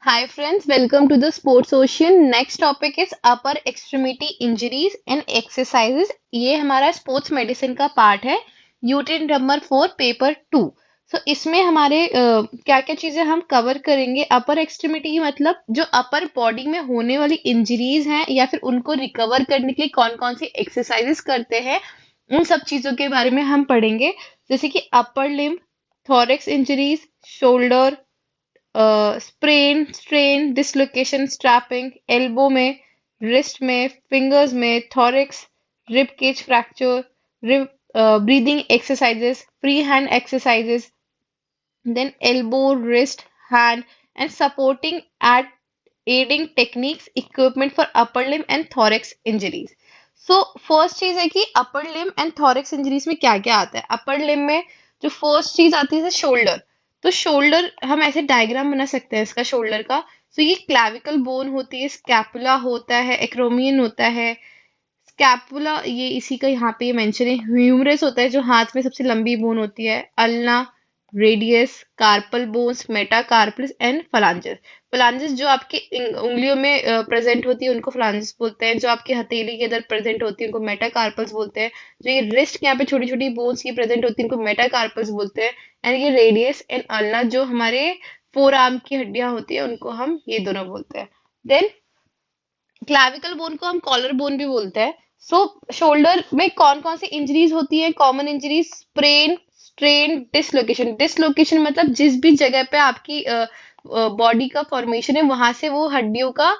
Hi friends, welcome to the Sports Ocean. Next topic is upper extremity injuries and exercises. ये हमारा sports medicine का part है unit number 4 paper 2। इसमें हमारे क्या क्या चीजें हम कवर करेंगे। अपर एक्सट्रीमिटी मतलब जो अपर बॉडी में होने वाली इंजरीज हैं या फिर उनको रिकवर करने के लिए कौन कौन सी एक्सरसाइजेस करते हैं, उन सब चीजों के बारे में हम पढ़ेंगे। जैसे कि upper limb, thorax injuries, shoulder, sprain, strain, dislocation, strapping, elbow में, रिस्ट में, फिंगर्स में, thorax, rib cage fracture, rib breathing exercises, free hand exercises, then elbow, wrist, hand, and supporting at aiding techniques, equipment for upper limb and thorax injuries. First चीज है कि upper limb and thorax injuries में क्या क्या आता है। Upper limb में जो फर्स्ट चीज आती है शोल्डर। तो शोल्डर हम ऐसे डायग्राम बना सकते हैं इसका शोल्डर का। ये क्लैविकल बोन होती है, स्कैपुला होता है, एक्रोमियन होता है। स्कैपुला ये इसी का यहाँ पे मेंशन है। ह्यूमरस होता है जो हाथ में सबसे लंबी बोन होती है। Ulna, radius, carpal bones, metacarpals and phalanges. Phalanges जो आपकी उंगलियों में प्रेजेंट होती है उनको फलांजेस बोलते हैं। जो आपकी हथेली के अंदर प्रेजेंट होती है उनको मेटाकार्पल्स बोलते हैं। जो ये रिस्ट के यहाँ पे छोटी छोटी बोन्स की प्रेजेंट होती है उनको मेटाकार्पल्स बोलते हैं। एंड ये रेडियस एंड अल्ना जो हमारे फोर आर्म की हड्डियां होती है उनको हम ये दोनों बोलते हैं। देन क्लैविकल बोन को हम कॉलर बोन भी बोलते हैं। शोल्डर में कौन कौन सी इंजरीज होती है? Common injuries sprain, strain, dislocation. Dislocation मतलब जिस भी जगह पे आपकी बॉडी का फॉर्मेशन है वहां से वो हड्डियों का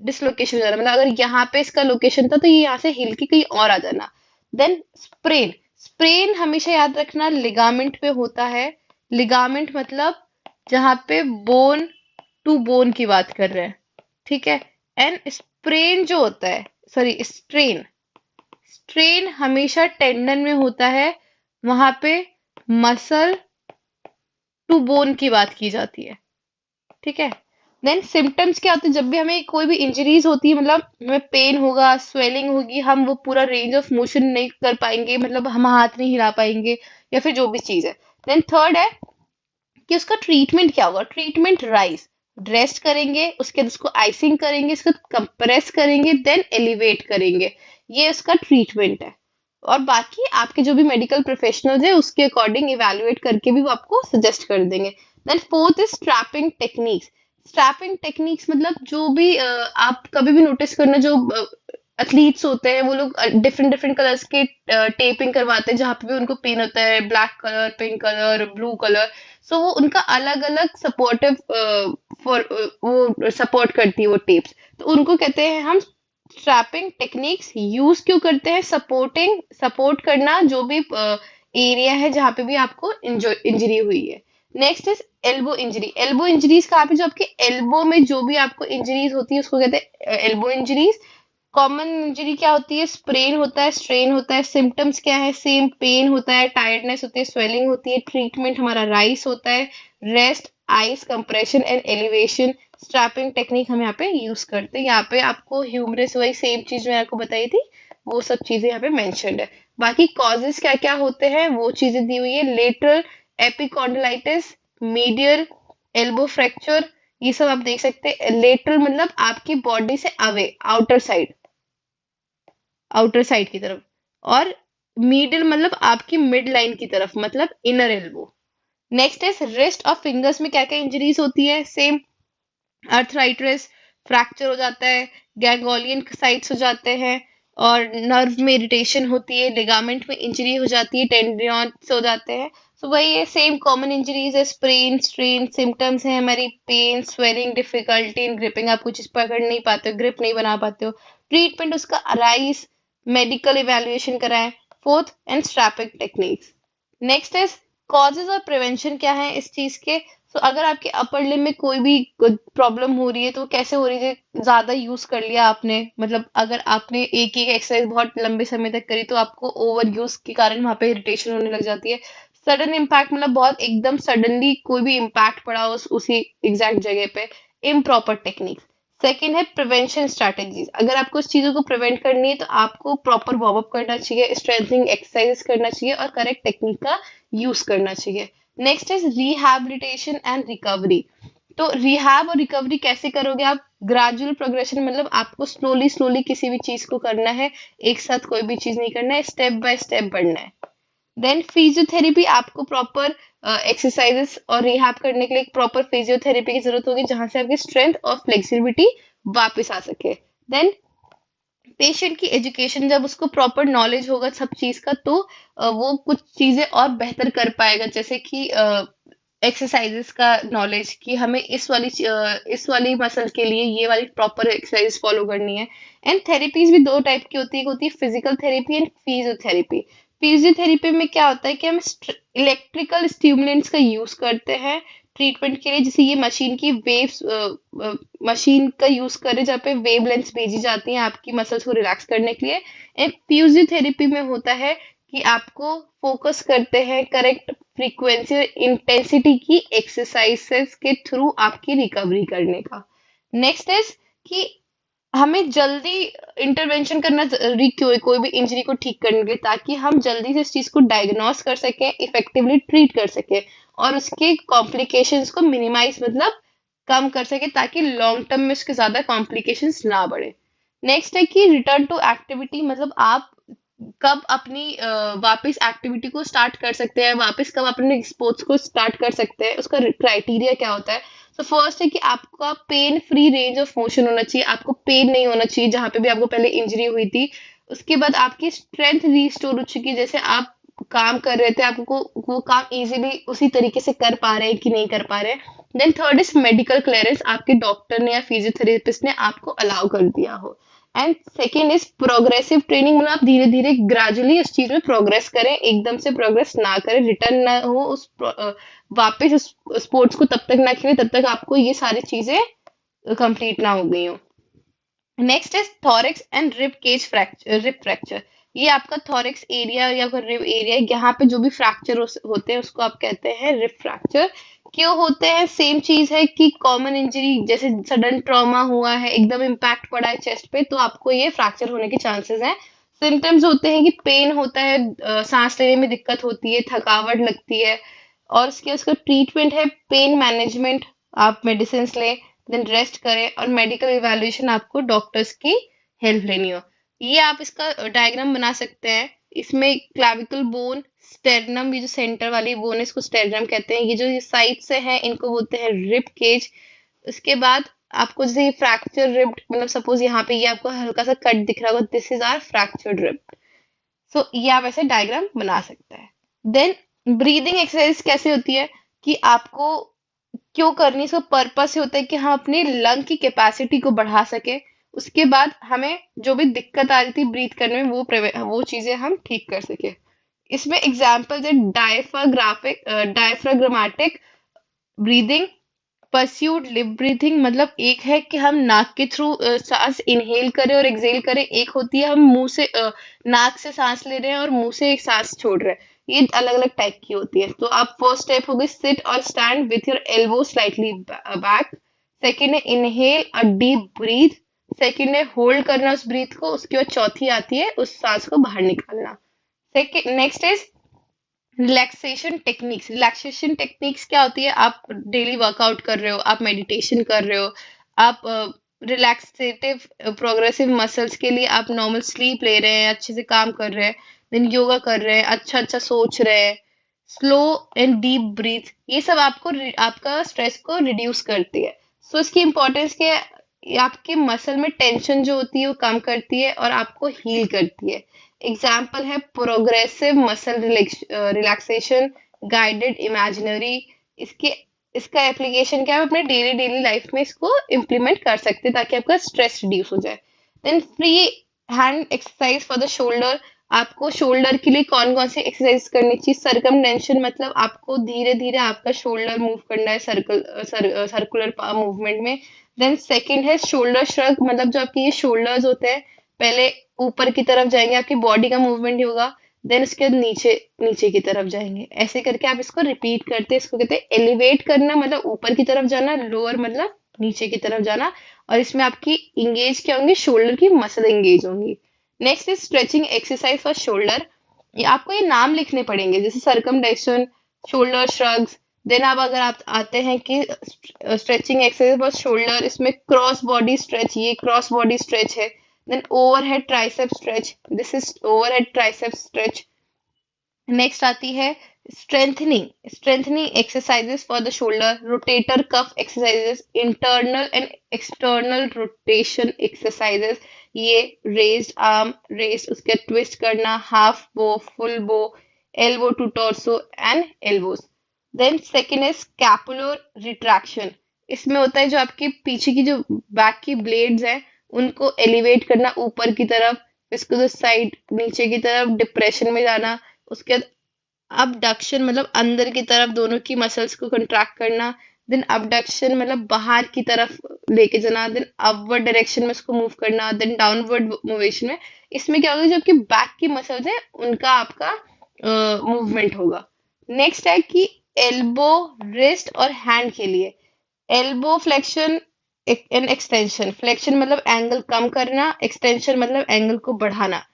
डिसलोकेशन हो जाना। मतलब अगर यहाँ पे इसका लोकेशन था तो ये यहाँ से हिल के कहीं और आ जाना। Then sprain. स्प्रेन हमेशा याद रखना लिगामेंट पे होता है। लिगामेंट मतलब जहाँ पे बोन टू बोन की बात कर रहे हैं, ठीक है। एंड स्प्रेन जो होता है, सॉरी स्ट्रेन, स्ट्रेन हमेशा टेंडन में होता है। वहां पे मसल टू बोन की बात की जाती है, ठीक है। देन सिम्टम्स क्या होते हैं जब भी हमें कोई भी इंजरीज होती है? मतलब हमें पेन होगा, स्वेलिंग होगी, हम वो पूरा रेंज ऑफ मोशन नहीं कर पाएंगे, मतलब हम हाथ नहीं हिला पाएंगे या फिर जो भी चीज है। देन थर्ड है कि उसका ट्रीटमेंट क्या होगा। ट्रीटमेंट राइज, रेस्ट करेंगे, उसके बाद उसको आइसिंग करेंगे, इसको कंप्रेस करेंगे, देन एलिवेट करेंगे। ये उसका ट्रीटमेंट है। और बाकी आपके जो भी मेडिकल प्रोफेशनल्स है उसके अकॉर्डिंग इवेलुएट करके भी वो आपको सजेस्ट कर देंगे। Then fourth is strapping techniques. Strapping techniques मतलब जो भी आप कभी भी नोटिस करना, जो एथलीट्स होते हैं वो लोग डिफरेंट डिफरेंट कलर्स के टेपिंग करवाते हैं जहाँ पे भी उनको पेन होता है, black colour, pink colour, blue colour. वो उनका अलग अलग सपोर्टिव फॉर वो सपोर्ट करती है वो टेप्स। तो उनको कहते हैं हम स्ट्रैपिंग टेक्निक्स। यूज क्यों करते हैं? सपोर्टिंग, सपोर्ट करना जो भी एरिया है जहाँ पे भी आपको इंजरी हुई है। Next is elbow injury. Elbow injuries कहाँ पे? जो आपके एल्बो में जो भी आपको इंजरीज होती है उसको कहते हैं एल्बो इंजरीज। कॉमन इंजरी क्या होती है? स्प्रेन होता है, स्ट्रेन होता है। सिम्टम्स क्या है? सेम पेन होता है, टायर्डनेस होती है, स्वेलिंग होती है। ट्रीटमेंट हमारा राइस होता है, rest, ice compression and elevation. Strapping technique हम यहाँ पे यूज करते हैं। यहाँ पे आपको ह्यूमरस वही सेम चीज मैं आपको बताई थी, वो सब चीजें यहाँ पे मेंशन्ड है। बाकी कॉजेस क्या क्या होते हैं वो चीजें दी हुई है। Lateral epicondylitis, medial elbow fracture, ये सब आप देख सकते हैं। लेटरल मतलब आपकी बॉडी से away, outer side, outer side की तरफ। और मीडियल मतलब आपकी मिड लाइन की तरफ, मतलब inner elbow. Next is wrist और फिंगर्स में क्या क्या इंजरीज होती है? सेम, अर्थराइटिस, फ्रैक्चर हो जाता है, गैंगोलियन साइट्स हो जाते हैं, और नर्व में इरिटेशन होती है, लिगामेंट में इंजरी हो जाती है, टेंडियंस हो जाते हैं। वही है, सेम कॉमन इंजरीज है। स्प्रेन, स्ट्रेन, सिम्टम्स है हमारी pain, swelling, difficulty in gripping, आप कुछ पकड़ नहीं पाते हो, ग्रिप नहीं बना पाते हो। ट्रीटमेंट उसका अराइज, मेडिकल इवेल्युएशन कराएं। Fourth and strapping techniques. Next is causes और प्रिवेंशन क्या है इस चीज के। अगर आपके अपर लिम में कोई भी प्रॉब्लम हो रही है तो कैसे हो रही है? ज्यादा यूज कर लिया आपने, मतलब अगर आपने एक ही एक्सरसाइज बहुत लंबे समय तक करी तो आपको ओवर यूज के कारण वहां पे इरिटेशन होने लग जाती है। सडन इम्पैक्ट मतलब बहुत एकदम सडनली कोई भी इम्पैक्ट पड़ा उसी एग्जैक्ट जगह पे। Improper technique. सेकेंड है प्रिवेंशन स्ट्रैटेजीज। अगर आपको उस चीजों को प्रिवेंट करनी है तो आपको प्रॉपर वार्म अप करना चाहिए, स्ट्रेंथनिंग एक्सरसाइज करना चाहिए और करेक्ट टेक्निक का यूज करना चाहिए। Next is rehabilitation and recovery. तो रिहैब और रिकवरी कैसे करोगे आप? ग्रेजुअल प्रोग्रेशन, मतलब आपको स्लोली स्लोली किसी भी चीज को करना है, एक साथ कोई भी चीज नहीं करना है, स्टेप बाय स्टेप बढ़ना है। देन फिजियोथेरेपी, आपको प्रॉपर एक्सरसाइजेस और रिहैब करने के लिए एक प्रॉपर फिजियोथेरेपी की जरूरत होगी, जहां से आपकी स्ट्रेंथ और फ्लेक्सिबिलिटी वापस आ सके। देन पेशेंट की एजुकेशन, जब उसको प्रॉपर नॉलेज होगा सब चीज का, तो वो कुछ चीजें और बेहतर कर पाएगा, जैसे कि एक्सरसाइजेस का नॉलेज, कि हमें इस वाली मसल के लिए ये वाली प्रॉपर एक्सरसाइज फॉलो करनी है। एंड थेरेपीज भी दो टाइप की होती है, एक होती है physical therapy and physiotherapy. Physiotherapy में क्या होता है कि हम इलेक्ट्रिकल स्टिमुलेंट्स का यूज करते हैं ट्रीटमेंट के लिए, जैसे ये मशीन की वेव्स, मशीन का यूज करें जहाँ पे वेव लेंथ्स भेजी जाती हैं आपकी मसल्स को रिलैक्स करने के लिए। एंड फिजियोथेरेपी में होता है कि आपको फोकस करते हैं करेक्ट फ्रीक्वेंसी और इंटेंसिटी की एक्सरसाइजेस के थ्रू आपकी रिकवरी करने का। नेक्स्ट इज कि हमें जल्दी इंटरवेंशन करना जरूरी क्यों है कोई भी इंजरी को ठीक करने के लिए, ताकि हम जल्दी से इस चीज को डायग्नोस कर सकें, इफेक्टिवली ट्रीट कर सकें और उसके कॉम्प्लिकेशंस को मिनिमाइज, मतलब कम कर सके, ताकि लॉन्ग टर्म में उसके ज्यादा कॉम्प्लिकेशंस ना बढ़े। नेक्स्ट है कि रिटर्न टू एक्टिविटी, मतलब आप कब अपनी वापस एक्टिविटी को स्टार्ट कर सकते हैं, वापस कब अपने स्पोर्ट्स को स्टार्ट कर सकते हैं, उसका क्राइटेरिया क्या होता है? तो फर्स्ट है कि आपका pain free range of motion होना चाहिए, आपको पेन नहीं होना चाहिए जहां पे भी आपको पहले इंजरी हुई थी। उसके बाद आपकी स्ट्रेंथ रिस्टोर हो चुकी है, जैसे आप काम कर रहे थे, आपको वो काम इजीली उसी तरीके से कर पा रहे हैं कि नहीं कर पा रहे हैं। Then third is medical clearance, आपके डॉक्टर ने या फिजियोथेरेपिस्ट ने आपको अलाउ कर दिया हो। And second is progressive training, मतलब आप धीरे धीरे ग्रेजुअली उस चीज में प्रोग्रेस करें, एकदम से प्रोग्रेस ना करें, रिटर्न ना हो वापस उस स्पोर्ट्स को तब तक ना खेले तब तक आपको ये सारी चीजें कंप्लीट ना हो गई हो। Next is thorax and rib cage fracture, rib fracture. ये आपका थॉरिक्स एरिया या फिर रिब एरिया, यहाँ पे जो भी फ्रैक्चर होते हैं उसको आप कहते हैं रिब फ्रैक्चर। क्यों होते हैं? सेम चीज है कि कॉमन इंजरी, जैसे सडन ट्रॉमा हुआ है, एकदम इम्पैक्ट पड़ा है चेस्ट पे, तो आपको ये फ्रैक्चर होने के चांसेस हैं। सिम्टम्स होते हैं कि पेन होता है, सांस लेने में दिक्कत होती है, थकावट लगती है, और उसके उसका ट्रीटमेंट है पेन मैनेजमेंट, आप मेडिसिन लें, देन रेस्ट करें, और मेडिकल इवैल्यूएशन आपको डॉक्टर्स की हेल्प लेनी हो। ये आप इसका डायग्राम बना सकते हैं। इसमें क्लैविकल बोन, स्टेरनम, ये जो सेंटर वाली बोन है इसको स्टेरनम कहते हैं, ये जो साइड से है इनको बोलते हैं रिब केज। उसके बाद आपको जैसे ये फ्रैक्चर रिब, मतलब सपोज यहाँ पे ये आपको हल्का सा कट दिख रहा होगा, this is our fractured rib. So ये आप ऐसे डायग्राम बना सकते हैं। देन ब्रीदिंग एक्सरसाइज कैसे होती है कि आपको क्यों करनी, इसका पर्पस ये होता है कि हम अपने लंग की कैपेसिटी को बढ़ा सके। उसके बाद हमें जो भी दिक्कत आ रही थी ब्रीथ करने में, वो चीजें हम ठीक कर सके। इसमें एग्जाम्पल है डायफ्राग्रामेटिक ब्रीदिंग, परस्यूड लिप ब्रीथिंग, मतलब एक है कि हम नाक के थ्रू सांस इनहेल करें और एक्सहेल करें, एक होती है हम मुंह से नाक से सांस ले रहे हैं और मुंह से एक सांस छोड़ रहे हैं। ये अलग अलग टाइप की होती है। तो आप फर्स्ट स्टेप होगी सिट और stand with your elbow slightly back. Second है inhale a deep breath. Second है होल्ड करना उस ब्रीथ को। उसके बाद चौथी आती है उस सांस को बाहर निकालना। Second next is relaxation techniques. Relaxation techniques क्या होती है? आप डेली वर्कआउट कर रहे हो, आप मेडिटेशन कर रहे हो, आप रिलैक्सेटिव प्रोग्रेसिव मसल्स के लिए आप नॉर्मल स्लीप ले रहे हैं, अच्छे से काम कर रहे हैं, देन योगा कर रहे हैं, अच्छा अच्छा सोच रहे हैं, स्लो एंड डीप ब्रीथ, ये सब आपको आपका स्ट्रेस को रिड्यूस करती है। सो इसकी इंपॉर्टेंस क्या है? ये आपके मसल में टेंशन जो होती है वो कम करती है और आपको हील करती है। एग्जाम्पल है progressive muscle relaxation, guided imaginary. इसके इसका एप्लीकेशन क्या है? अपने डेली डेली लाइफ में इसको इम्प्लीमेंट कर सकते हैं ताकि आपका स्ट्रेस रिड्यूस हो जाए। Then free hand exercise for the shoulder. आपको शोल्डर के लिए कौन कौन सी एक्सरसाइज करनी चाहिए? सरकमटेंशन, मतलब आपको धीरे धीरे आपका शोल्डर मूव करना है सर्कुलर मूवमेंट में। देन सेकंड है शोल्डर श्रग, मतलब जो आपके ये शोल्डर्स होते हैं पहले ऊपर की तरफ जाएंगे, आपकी बॉडी का मूवमेंट ही होगा, देन उसके बाद नीचे नीचे की तरफ जाएंगे, ऐसे करके आप इसको रिपीट करते हैं। इसको कहते हैं एलिवेट करना, मतलब ऊपर की तरफ जाना, लोअर मतलब नीचे की तरफ जाना, और इसमें आपकी इंगेज क्या होंगी? शोल्डर की मसल इंगेज होंगी। Next is stretching exercise for shoulder. आपको ये नाम लिखने पड़ेंगे, जैसे सरकमडेशन, शोल्डर श्रग्स, देन अब अगर आप आते हैं कि स्ट्रेचिंग एक्सरसाइज फॉर शोल्डर, इसमें क्रॉस बॉडी स्ट्रेच, ये क्रॉस बॉडी स्ट्रेच है। Then overhead tricep stretch, this is overhead tricep stretch. Next आती है strengthening exercises for the shoulder, rotator cuff exercises, internal and external rotation exercises. ये raised arm, rest, उसके twist करना, half bow, full bow, elbow to torso and elbows. Then second है scapular retraction, इसमें होता है जो आपके पीछे की जो बैक की ब्लेड्स हैं उनको एलिवेट करना ऊपर की तरफ, इसको जो साइड नीचे की तरफ डिप्रेशन में जाना, उसके बाद abduction मतलब अंदर की तरफ दोनों की मसल्स को कंट्रैक्ट करना, देन abduction मतलब बाहर की तरफ लेके जाना, देन अपवर्ड डायरेक्शन में उसको मूव करना, देन डाउनवर्ड मोवेशन में। इसमें क्या होगा, जो आपकी बैक की मसल्स है उनका आपका मूवमेंट होगा। नेक्स्ट है कि एल्बो, रिस्ट और हैंड के लिए elbow flexion and extension. Flexion मतलब एंगल कम करना, एक्सटेंशन मतलब एंगल को बढ़ाना।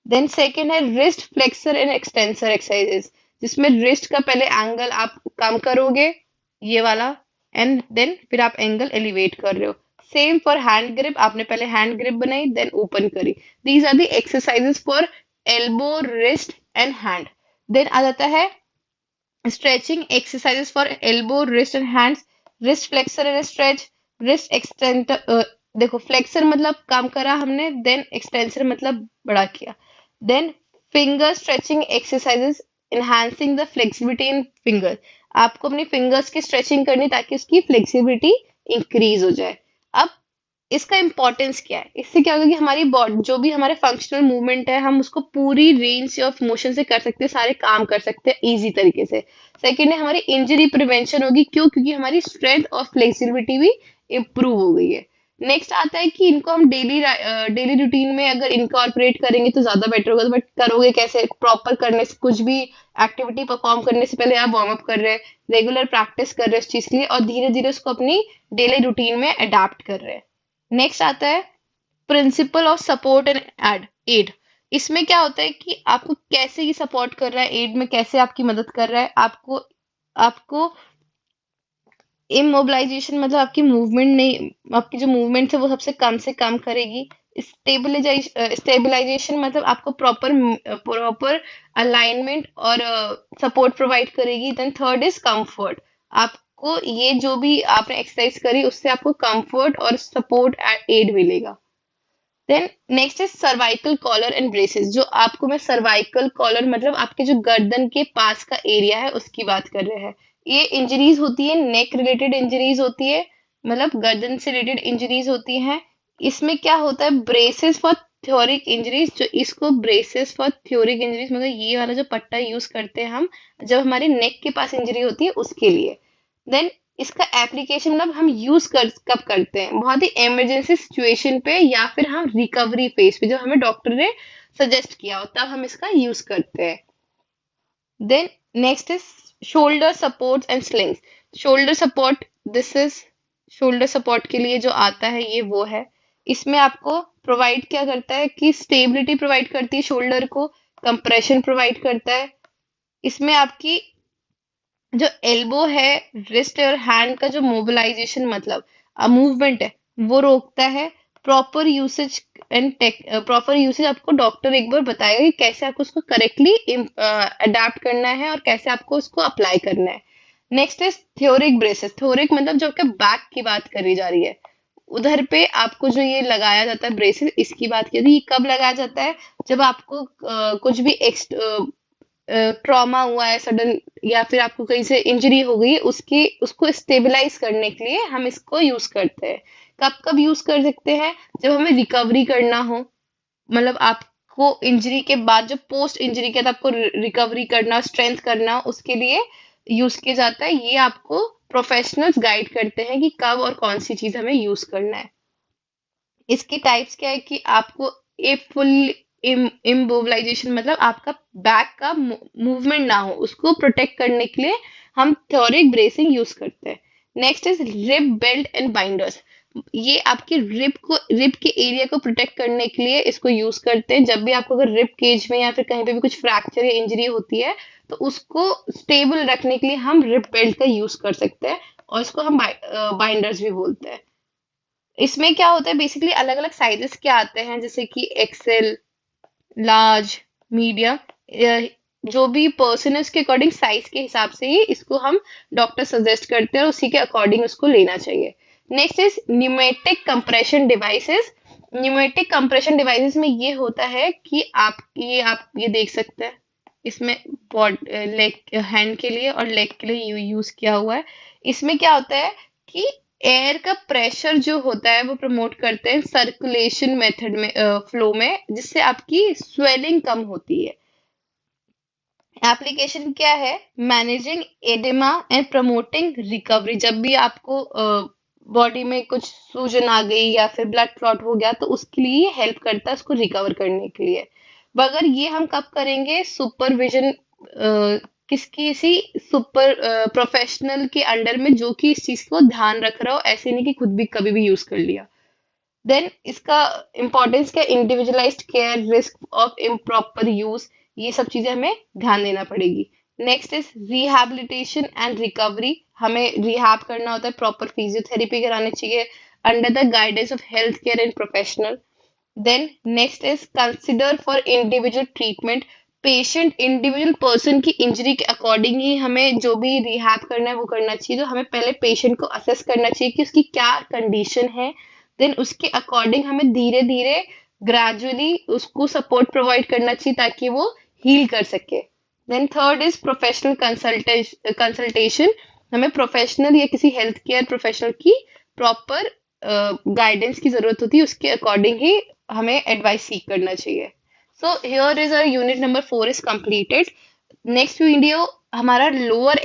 देन सेकेंड है wrist flexor and extensor exercises, जिसमें रिस्ट का पहले एंगल आप कम करोगे, ये वाला, एंड देन फिर आप एंगल एलिवेट कर रहे हो। सेम फॉर हैंड ग्रिप, आपने पहले हैंड ग्रिप बनाई देन ओपन करी। These are the exercises for elbow, wrist and hand. Then आ जाता है stretching exercises for elbow, wrist and hands. Wrist flexor and stretch, wrist extensor, देखो flexor मतलब कम करा हमने, देन एक्सटेंसर मतलब बड़ा किया। Then finger stretching exercises enhancing the flexibility in finger, आपको अपनी फिंगर्स की स्ट्रेचिंग करनी ताकि उसकी फ्लेक्सिबिलिटी इंक्रीज हो जाए। अब इसका इंपॉर्टेंस क्या है, इससे क्या होगा कि हमारी बॉडी जो भी हमारे फंक्शनल मूवमेंट है हम उसको पूरी रेंज ऑफ मोशन से कर सकते हैं, सारे काम कर सकते हैं इजी तरीके से। सेकेंड है हमारी इंजरी प्रिवेंशन होगी, क्यों, क्योंकि हमारी स्ट्रेंथ और फ्लेक्सिबिलिटी भी इम्प्रूव हो गई है। नेक्स्ट आता है कि इनको हम डेली रूटीन में अगर इनकॉर्पोरेट करेंगे तो ज्यादा बेटर होगा। बट करोगे कैसे, प्रॉपर करने से, कुछ भी एक्टिविटी परफॉर्म करने से पहले आप वार्म अप कर रहे हैं, रेगुलर प्रैक्टिस कर रहे हैं उस चीज के लिए, और धीरे धीरे उसको अपनी डेली रूटीन में अडाप्ट कर रहे हैं। नेक्स्ट आता है principle of support and aid. इसमें क्या होता है कि आपको कैसे ये सपोर्ट कर रहा है, एड में कैसे आपकी मदद कर रहा है। आपको आपको इमोबिलाइजेशन मतलब आपकी मूवमेंट नहीं, आपकी जो मूवमेंट है वो सबसे कम से कम करेगी। स्टेबलाइजेशन मतलब आपको प्रॉपर अलाइनमेंट और सपोर्ट प्रोवाइड करेगी। देन थर्ड इज कंफर्ट, आपको ये जो भी आपने एक्सरसाइज करी उससे आपको कंफर्ट और सपोर्ट एड मिलेगा। देन नेक्स्ट है सर्वाइकल कॉलर एंड ब्रेसेस, जो आपको मैं सर्वाइकल कॉलर मतलब आपके जो गर्दन के पास का एरिया है उसकी बात कर रहे हैं। ये इंजरीज होती है, नेक रिलेटेड इंजरीज होती है, मतलब गर्दन से रिलेटेड इंजरीज होती हैं। इसमें क्या होता है, ब्रेसेस फॉर थ्योरिक इंजरीज, जो इसको ब्रेसेस फॉर थ्योरिक इंजरीज मतलब ये वाला जो पट्टा यूज करते हैं हम जब हमारे नेक के पास इंजरी होती है उसके लिए। देन इसका एप्लीकेशन मतलब हम यूज कर कब करते हैं, बहुत ही इमरजेंसी सिचुएशन पे या फिर हम रिकवरी फेज पे, जो हमें डॉक्टर ने सजेस्ट किया हो तब हम इसका यूज करते हैं। Then next is shoulder support and slings. Shoulder support, this is shoulder support के लिए जो आता है ये वो है। इसमें आपको प्रोवाइड क्या करता है कि स्टेबिलिटी प्रोवाइड करती है शोल्डर को, कंप्रेशन प्रोवाइड करता है। इसमें आपकी जो एल्बो है, रिस्ट और हैंड का जो मोबिलाइजेशन मतलब मूवमेंट है वो रोकता है। प्रॉपर यूसेज प्रॉपर यूसेज आपको डॉक्टर एक बार बताएगा कि कैसे आपको उसको करेक्टली अडेप्ट करना है और कैसे आपको उसको अप्लाई करना है। नेक्स्ट है थ्योरिक ब्रेसेस। थ्योरिक मतलब जो आपके बैक की बात करी जा रही है, उधर पे आपको जो ये लगाया जाता है ब्रेसेस, इसकी बात की ये कब लगाया जाता है, जब आपको कुछ भी ट्रॉमा हुआ है सडन, या फिर आपको कहीं से इंजरी हो गई है, उसकी उसको स्टेबलाइज करने के लिए हम इसको यूज करते हैं। कब कब यूज कर सकते हैं, जब हमें रिकवरी करना हो, मतलब आपको इंजरी के बाद जो पोस्ट इंजरी के बाद आपको रिकवरी करना, स्ट्रेंथ करना, उसके लिए यूज किया जाता है। ये आपको प्रोफेशनल्स गाइड करते हैं कि कब और कौन सी चीज हमें यूज करना है। इसकी टाइप्स क्या है कि आपको ए फुल इमोबिलाइजेशन मतलब आपका बैक का मूवमेंट ना हो उसको प्रोटेक्ट करने के लिए हम थ्योरिक ब्रेसिंग यूज करते हैं। Next is rib belt and binders. ये आपकी रिब के एरिया को प्रोटेक्ट करने के लिए इसको यूज करते हैं। जब भी आपको अगर रिब केज में या फिर कहीं पे भी कुछ फ्रैक्चर या इंजरी होती है तो उसको स्टेबल रखने के लिए हम रिब बेल्ट का यूज कर सकते हैं, और इसको हम बाइंडर्स भी बोलते हैं। इसमें क्या होता है, बेसिकली अलग अलग साइजेस के आते हैं, जैसे कि एक्सेल, लार्ज, मीडियम। जो भी पर्सन है उसके अकॉर्डिंग साइज के हिसाब से ही इसको हम डॉक्टर सजेस्ट करते हैं और उसी के अकॉर्डिंग उसको लेना चाहिए। Next is pneumatic compression devices. Pneumatic compression devices में ये होता है कि आप ये देख सकते हैं, इसमें लेग हैंड के लिए और लेग के लिए यूज किया हुआ है। इसमें क्या होता है कि एयर का प्रेशर जो होता है वो प्रमोट करते हैं सर्कुलेशन मेथड में, फ्लो में, जिससे आपकी स्वेलिंग कम होती है। एप्लीकेशन क्या है, managing oedema and promoting recovery. जब भी आपको बॉडी में कुछ सूजन आ गई या फिर ब्लड क्लॉट हो गया तो उसके लिए हेल्प करता है उसको रिकवर करने के लिए। मगर ये हम कब करेंगे, सुपरविजन किसी सुपर प्रोफेशनल के अंडर में, जो कि इस चीज को ध्यान रख रहा हो, ऐसे नहीं कि खुद भी कभी भी यूज कर लिया। देन इसका इम्पोर्टेंस क्या, individualized care, risk of improper use, ये सब चीजें हमें ध्यान देना पड़ेगी। Next is rehabilitation and recovery. हमें रिहैब करना होता है, प्रॉपर फिजियोथेरेपी करानी चाहिए under the guidance of health care and professional. Then next is consider for individual treatment. Patient individual person की इंजरी के अकॉर्डिंग ही हमें जो भी रिहैब करना है वो करना चाहिए। तो हमें पहले पेशेंट को असेस करना चाहिए कि उसकी क्या कंडीशन है, देन उसके अकॉर्डिंग हमें धीरे धीरे ग्रेजुअली उसको सपोर्ट प्रोवाइड करना चाहिए ताकि वो हील कर सके। Then third is professional consultation. हमें प्रोफेशनल या किसी हेल्थ केयर प्रोफेशनल की प्रॉपर गाइडेंस की जरूरत होती है, उसके अकॉर्डिंग ही हमें एडवाइस सीख करना चाहिए। So here is a unit number 4 is completed. Next video हमारा लोअर